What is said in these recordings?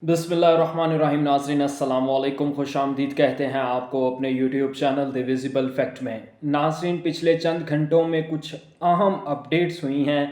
बिस्मिल्लाहिर्रहमानिर्रहीम। नाज़रीन अस्सलाम वालेकुम, खुश आमदीद कहते हैं आपको अपने YouTube channel the visible fact में। नाज़रीन, पिछले चंद घंटों में कुछ अहम अपडेट्स हुई हैं।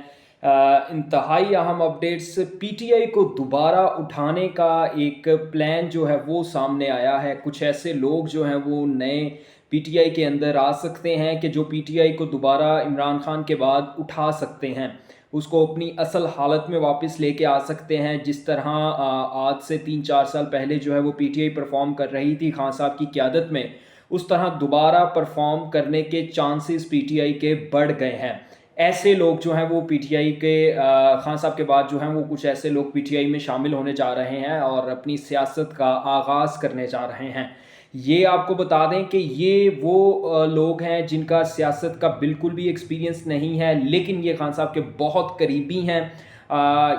इंतहाई अहम अपडेट्स। पीटीआई को दोबारा उठाने का एक प्लान जो है वो सामने आया है। कुछ ऐसे लोग जो हैं वो नए पीटीआई के अंदर आ सकते हैं कि जो पीटीआई को दोबारा इमरान खान के बाद उठा सकते हैं, उसको अपनी असल हालत में वापस लेके आ सकते हैं। जिस तरह आज से 3-4 साल पहले जो है वो पीटीआई परफॉर्म कर रही थी खान साहब की क़यादत में, उस तरह दोबारा परफॉर्म करने के चांसेस पीटीआई के बढ़ गए हैं। ऐसे लोग जो हैं वो पीटीआई के खान साहब के बाद जो हैं वो कुछ ऐसे लोग पीटीआई में शामिल होने जा रहे हैं और अपनी सियासत का आगाज़ करने जा रहे हैं। ये आपको बता दें कि ये वो लोग हैं जिनका सियासत का बिल्कुल भी एक्सपीरियंस नहीं है, लेकिन ये खान साहब के बहुत करीबी हैं।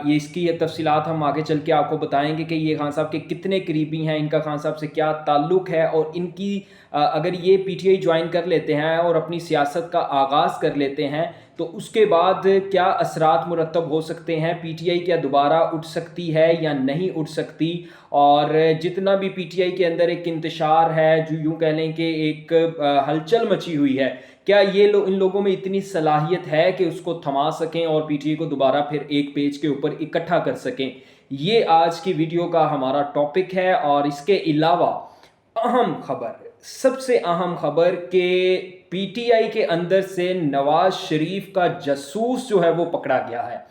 ये इसकी ये तफसीलात हम आगे चल के आपको बताएंगे कि ये खान साहब के कितने करीबी हैं, इनका खान साहब से क्या ताल्लुक़ है, और इनकी अगर ये पीटीआई ज्वाइन कर लेते हैं और अपनी सियासत का आगाज़ कर लेते हैं तो उसके बाद क्या असरात मुरतब हो सकते हैं। पीटीआई क्या दोबारा उठ सकती है या नहीं उठ सकती, और जितना भी पीटीआई के अंदर एक इंतशार है, जो यूँ कह लें कि एक हलचल मची हुई है, क्या ये इन लोगों में इतनी सलाहियत है कि उसको थमा सकें और पीटीआई को दोबारा फिर एक पेज के ऊपर इकट्ठा कर सकें। ये आज की वीडियो का हमारा टॉपिक है। और इसके अलावा अहम खबर, सबसे अहम खबर कि पीटीआई के अंदर से नवाज शरीफ का जासूस जो है वो पकड़ा गया है।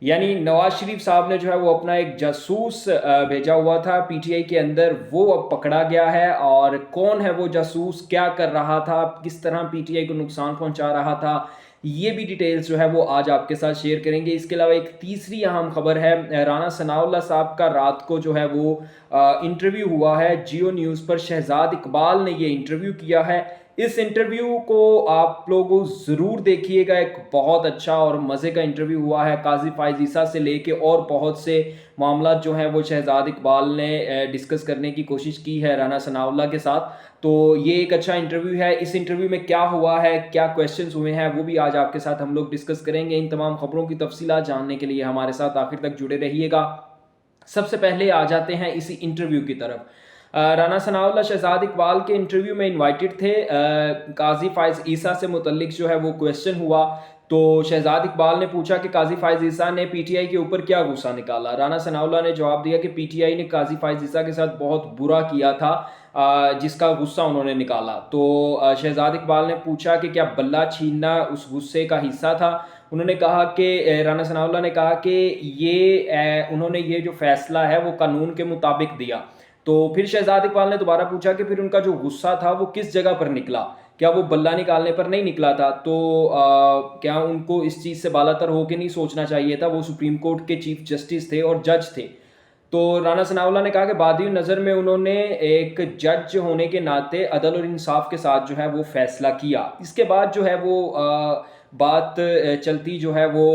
यानी नवाज शरीफ साहब ने जो है वो अपना एक जासूस भेजा हुआ था पीटीआई के अंदर, वो अब पकड़ा गया है। और कौन है वो जासूस, क्या कर रहा था, किस तरह पीटीआई को नुकसान पहुंचा रहा था, ये भी डिटेल्स जो है वो आज आपके साथ शेयर करेंगे। इसके अलावा एक तीसरी अहम खबर है, राना सनाउल्लाह साहब का रात को जो है वो इंटरव्यू हुआ है जियो न्यूज़ पर। शहजाद इकबाल ने ये इंटरव्यू किया है। इस इंटरव्यू को आप लोग ज़रूर देखिएगा, एक बहुत अच्छा और मज़े का इंटरव्यू हुआ है। काजी फायज़ ईसा से लेके और बहुत से मामला जो हैं वो शहजाद इकबाल ने डिस्कस करने की कोशिश की है राना सनाउल्लाह के साथ। तो ये एक अच्छा इंटरव्यू है। इस इंटरव्यू में क्या हुआ है, क्या क्वेश्चंस हुए हैं, वो भी आज आपके साथ हम लोग डिस्कस करेंगे। इन तमाम खबरों की तफसीलात जानने के लिए हमारे साथ आखिर तक जुड़े रहिएगा। सबसे पहले आ जाते हैं इसी इंटरव्यू की तरफ। राना सनाउल्लाह शहजाद इकबाल के इंटरव्यू में इनवाइटेड थे। काजी फायज़ ईसा से मुतल्लिक जो है वो क्वेश्चन हुआ, तो शहजाद इकबाल ने पूछा कि काजी फायज़ ईसा ने पीटीआई के ऊपर क्या गुस्सा निकाला। राना सनाउल्लाह ने जवाब दिया कि पीटीआई ने काजी फायज़ ईसा के साथ बहुत बुरा किया था, जिसका गुस्सा उन्होंने निकाला। तो शहजाद इकबाल ने पूछा कि क्या बल्ला छीनना उस गुस्से का हिस्सा था। उन्होंने कहा कि राना सनाउल्लाह ने कहा कि उन्होंने ये जो फैसला है वो कानून के मुताबिक दिया। तो फिर शहजाद इकबाल ने दोबारा पूछा कि फिर उनका जो गुस्सा था वो किस जगह पर निकला, क्या वो बल्ला निकालने पर नहीं निकला था। तो क्या उनको इस चीज़ से बालातर होकर नहीं सोचना चाहिए था, वो सुप्रीम कोर्ट के चीफ जस्टिस थे और जज थे। तो राना सनाउल्लाह ने कहा कि बादी नज़र में उन्होंने एक जज होने के नाते अदल और इंसाफ के साथ जो है वो फैसला किया। इसके बाद जो है वो बात चलती जो है वो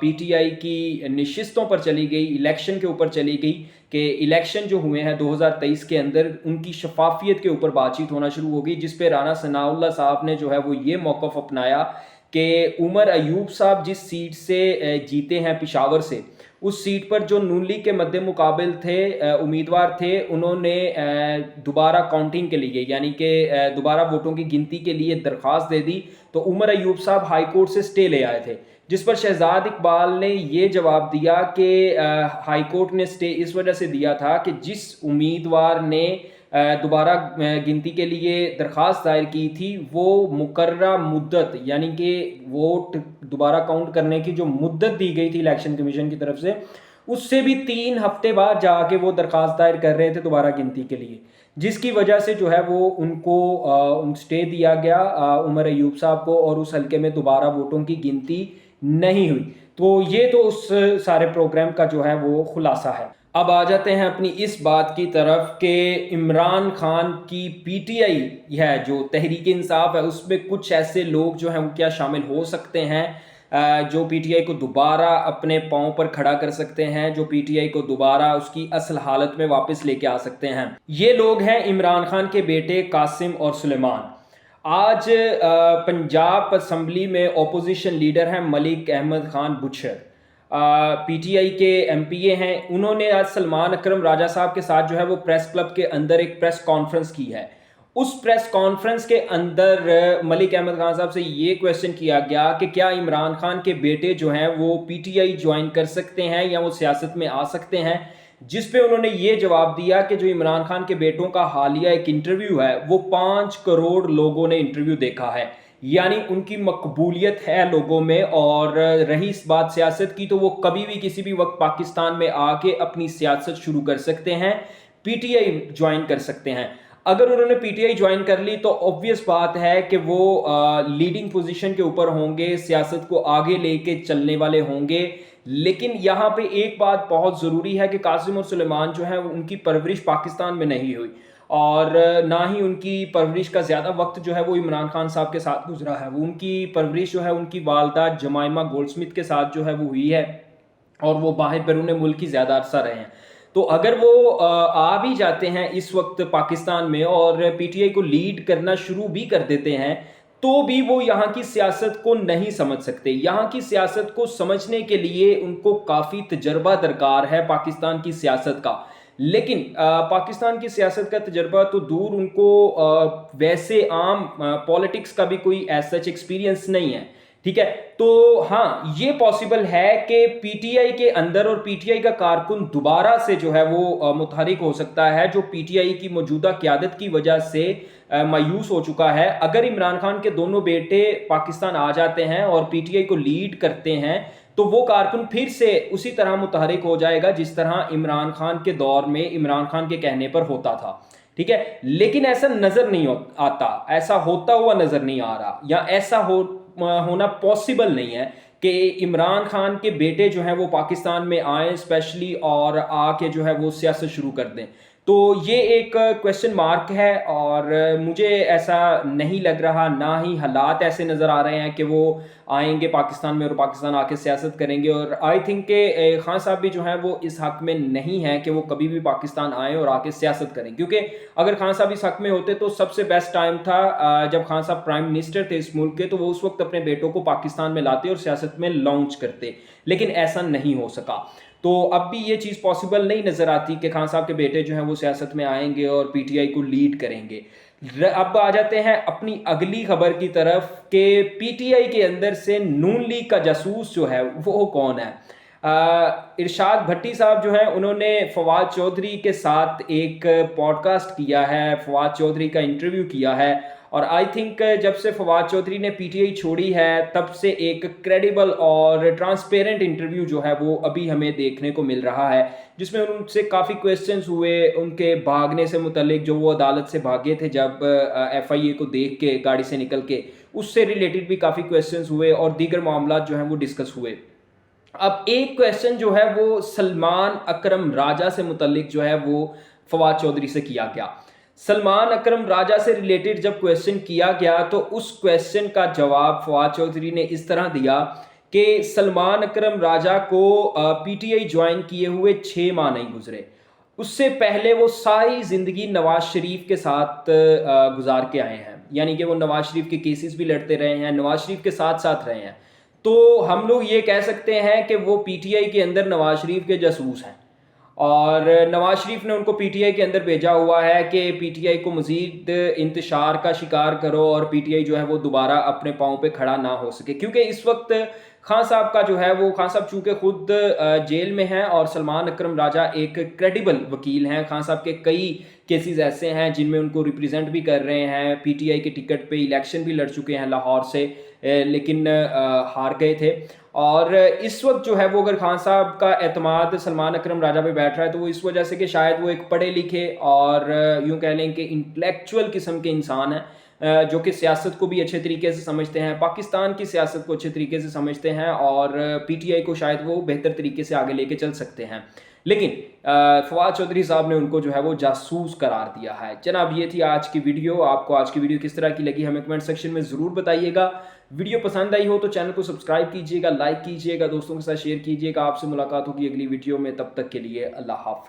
पीटीआई की नशिस्तों पर चली गई, इलेक्शन के ऊपर चली गई कि इलेक्शन जो हुए हैं 2023 के अंदर उनकी शफाफियत के ऊपर बातचीत होना शुरू हो गई, जिस पे राना सनाउल्लाह साहब ने जो है वो ये मौक़िफ़ अपनाया कि उमर अयूब साहब जिस सीट से जीते हैं पेशावर से, उस सीट पर जो नून लीग के मद्दे मुकाबिल थे उम्मीदवार थे, उन्होंने दोबारा काउंटिंग के लिए यानी कि दोबारा वोटों की गिनती के लिए दरख्वास्त दे दी। तो उमर अयूब साहब हाई कोर्ट से स्टे ले आए थे, जिस पर शहजाद इकबाल ने ये जवाब दिया कि हाई कोर्ट ने स्टे इस वजह से दिया था कि जिस उम्मीदवार ने दोबारा गिनती के लिए दरख्वास्त दायर की थी, वो मुकर्रा मुद्दत यानी कि वोट दोबारा काउंट करने की जो मुद्दत दी गई थी इलेक्शन कमीशन की तरफ से, उससे भी 3 हफ्ते बाद जाके वो दरख्वास्त दायर कर रहे थे दोबारा गिनती के लिए, जिसकी वजह से जो है वो उनको स्टे दिया गया उमर अयूब साहब को, और उस हल्के में दोबारा वोटों की गिनती नहीं हुई। तो ये तो उस सारे प्रोग्राम का जो है वो खुलासा है। अब आ जाते हैं अपनी इस बात की तरफ कि इमरान खान की पीटीआई है जो तहरीक इंसाफ है, उसमें कुछ ऐसे लोग जो हैं वो क्या शामिल हो सकते हैं जो पीटीआई को दोबारा अपने पांव पर खड़ा कर सकते हैं, जो पीटीआई को दोबारा उसकी असल हालत में वापस लेके आ सकते हैं। ये लोग हैं इमरान खान के बेटे कासिम और सुलेमान। आज पंजाब असम्बली में अपोजिशन लीडर हैं Malik Ahmad Khan Bhachar. P T I के MPA हैं, उन्होंने आज सलमान अकरम राजा साहब के साथ जो है वो प्रेस क्लब के अंदर एक प्रेस कॉन्फ्रेंस की है। उस प्रेस कॉन्फ्रेंस के अंदर मलिक अहमद खान साहब से ये क्वेश्चन किया गया कि क्या इमरान खान के बेटे जो हैं वो PTI ज्वाइन कर सकते हैं या वो सियासत में आ सकते हैं, जिस पे उन्होंने ये जवाब दिया कि जो इमरान खान के बेटों का हालिया एक इंटरव्यू है वो 5 करोड़ लोगों ने इंटरव्यू देखा है, यानी उनकी मकबूलियत है लोगों में। और रही इस बात सियासत की, तो वो कभी भी किसी भी वक्त पाकिस्तान में आके अपनी सियासत शुरू कर सकते हैं, PTI ज्वाइन कर सकते हैं। अगर उन्होंने PTI ज्वाइन कर ली तो ऑब्वियस बात है कि वो लीडिंग पोजीशन के ऊपर होंगे, सियासत को आगे लेके चलने वाले होंगे। लेकिन यहाँ पे एक बात बहुत ज़रूरी है कि कासिम और सुलेमान जो है उनकी परवरिश पाकिस्तान में नहीं हुई, और ना ही उनकी परवरिश का ज़्यादा वक्त जो है वो इमरान खान साहब के साथ गुजरा है। वो उनकी परवरिश जो है उनकी वालदा जमाइमा गोल्डस्मिथ के साथ जो है वो हुई है, और वो बाहर बैरून मुल्क ही ज़्यादा अरसा रहे हैं। तो अगर वो आ भी जाते हैं इस वक्त पाकिस्तान में और PTI को लीड करना शुरू भी कर देते हैं, तो भी वो यहाँ की सियासत को नहीं समझ सकते। यहाँ की सियासत को समझने के लिए उनको काफ़ी तजर्बा दरकार है पाकिस्तान की सियासत का। लेकिन पाकिस्तान की सियासत का तजर्बा तो दूर, उनको वैसे आम पॉलिटिक्स का भी कोई एज सच एक्सपीरियंस नहीं है, ठीक है। तो हाँ, ये पॉसिबल है कि PTI के अंदर और PTI का कारकुन दोबारा से जो है वो मुतहरिक हो सकता है, जो PTI की मौजूदा क़यादत की वजह से मायूस हो चुका है। अगर इमरान खान के दोनों बेटे पाकिस्तान आ जाते हैं और PTI को लीड करते हैं, तो वो कारकुन फिर से उसी तरह मुतहरिक हो जाएगा जिस तरह इमरान खान के दौर में इमरान खान के कहने पर होता था, ठीक है। लेकिन ऐसा नज़र नहीं आता, ऐसा होता हुआ नज़र नहीं आ रहा, या ऐसा होना पॉसिबल नहीं है कि इमरान खान के बेटे जो हैं वो पाकिस्तान में आए स्पेशली और आके जो है वो सियासत शुरू कर दें। तो ये एक क्वेश्चन मार्क है, और मुझे ऐसा नहीं लग रहा, ना ही हालात ऐसे नज़र आ रहे हैं कि वो आएंगे पाकिस्तान में और पाकिस्तान आके सियासत करेंगे। और आई थिंक कि खान साहब भी जो हैं वो इस हक़ में नहीं हैं कि वो कभी भी पाकिस्तान आए और आके सियासत करें, क्योंकि अगर खान साहब इस हक़ में होते तो सबसे बेस्ट टाइम था जब खान साहब प्राइम मिनिस्टर थे इस मुल्क के, तो वो उस वक्त अपने बेटों को पाकिस्तान में लाते और सियासत में लॉन्च करते। लेकिन ऐसा नहीं हो सका। तो अब भी ये चीज़ पॉसिबल नहीं नज़र आती कि खान साहब के बेटे जो हैं वो सियासत में आएंगे और PTI को लीड करेंगे। अब आ जाते हैं अपनी अगली खबर की तरफ कि PTI के अंदर से नून लीग का जासूस जो है वो कौन है। इरशाद भट्टी साहब जो हैं उन्होंने फवाद चौधरी के साथ एक पॉडकास्ट किया है, फवाद चौधरी का इंटरव्यू किया है, और आई थिंक जब से फवाद चौधरी ने PTI छोड़ी है तब से एक क्रेडिबल और ट्रांसपेरेंट इंटरव्यू जो है वो अभी हमें देखने को मिल रहा है, जिसमें उनसे काफ़ी क्वेश्चंस हुए उनके भागने से मुतल्लिक, जो वो अदालत से भागे थे जब FIA को देख के गाड़ी से निकल के, उससे रिलेटेड भी काफ़ी क्वेश्चंस हुए और दीगर मामला जो हैं वो डिस्कस हुए। अब एक क्वेश्चन जो है वो सलमान अकरम राजा से मुतल्लिक जो है वो फवाद चौधरी से किया गया। सलमान अकरम राजा से रिलेटेड जब क्वेश्चन किया गया तो उस क्वेश्चन का जवाब फवाद चौधरी ने इस तरह दिया कि सलमान अकरम राजा को PTI ज्वाइन किए हुए 6 माह नहीं गुजरे, उससे पहले वो सारी ज़िंदगी नवाज शरीफ के साथ गुजार के आए हैं, यानी कि वो नवाज शरीफ के केसेस भी लड़ते रहे हैं, नवाज शरीफ के साथ साथ रहे हैं। तो हम लोग ये कह सकते हैं कि वो PTI के अंदर नवाज शरीफ के जासूस हैं, और नवाज शरीफ ने उनको PTI के अंदर भेजा हुआ है कि PTI को मज़ीद इंतशार का शिकार करो और PTI जो है वो दोबारा अपने पाँव पे खड़ा ना हो सके। क्योंकि इस वक्त खान साहब का जो है वो, खान साहब चूँकि खुद जेल में हैं और सलमान अकरम राजा एक क्रेडिबल वकील हैं, खान साहब के कई केसेस ऐसे हैं जिनमें उनको रिप्रेजेंट भी कर रहे हैं, PTI के टिकट पे इलेक्शन भी लड़ चुके हैं लाहौर से, लेकिन हार गए थे। और इस वक्त जो है वो अगर खान साहब का एतमाद सलमान अकरम राजा पे बैठ रहा है तो वो इस वजह से कि शायद वो एक पढ़े लिखे और यूँ कह लें कि इंटेलेक्चुअल किस्म के इंसान हैं, जो कि सियासत को भी अच्छे तरीके से समझते हैं, पाकिस्तान की सियासत को अच्छे तरीके से समझते हैं, और PTI को शायद वो बेहतर तरीके से आगे लेके चल सकते हैं। लेकिन फवाद चौधरी साहब ने उनको जो है वो जासूस करार दिया है। जनाब, ये थी आज की वीडियो। आपको आज की वीडियो किस तरह की लगी हमें कमेंट सेक्शन में ज़रूर बताइएगा। वीडियो पसंद आई हो तो चैनल को सब्सक्राइब कीजिएगा, लाइक कीजिएगा, दोस्तों के साथ शेयर कीजिएगा। आपसे मुलाकात होगी अगली वीडियो में, तब तक के लिए अल्लाह हाफ़िज़।